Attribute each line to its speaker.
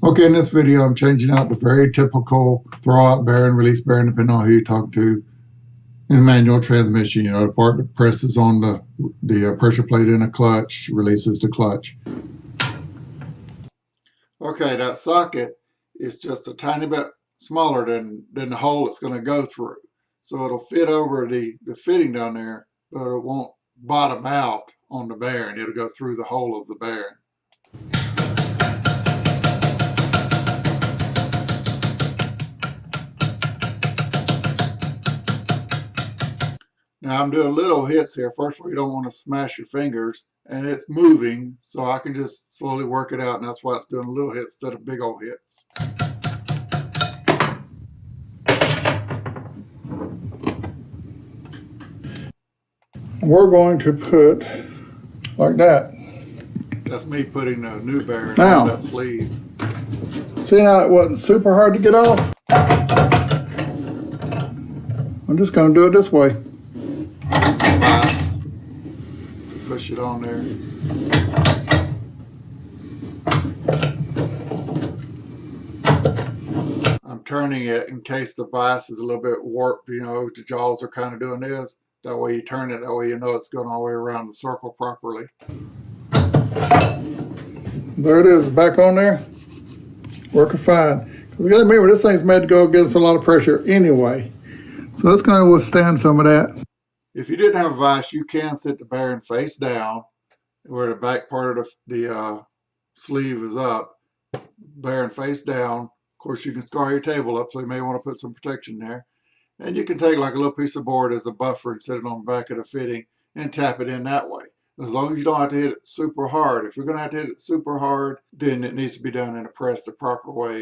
Speaker 1: Okay, in this video, I'm changing out the very typical throw-out bearing, release bearing, depending on who you talk to, in manual transmission. You know, the part that presses on the pressure plate in a clutch, releases the clutch. Okay, that socket is just a tiny bit smaller than the hole it's going to go through. So it'll fit over the fitting down there, but it won't bottom out on the bearing. It'll go through the hole of the bearing. Now I'm doing little hits here. First of all, you don't want to smash your fingers, and it's moving, so I can just slowly work it out, and that's why it's doing little hits instead of big old hits. We're going to put like that. That's me putting a new bearing on that sleeve. See how it wasn't super hard to get off? I'm just going to do it this way. Push it on there. I'm turning it in case the vise is a little bit warped, you know, the jaws are kind of doing this. That way you turn it, that way you know it's going all the way around the circle properly. There it is, back on there. Working fine. Because you got to remember, this thing's made to go against a lot of pressure anyway. So it's going to withstand some of that. If you didn't have a vise, you can sit the bearing face down where the back part of the sleeve is up. Bearing face down. Of course, you can scar your table up, so you may want to put some protection there. And you can take like a little piece of board as a buffer and set it on the back of the fitting and tap it in that way. As long as you don't have to hit it super hard. If you're going to have to hit it super hard, then it needs to be done in a press the proper way.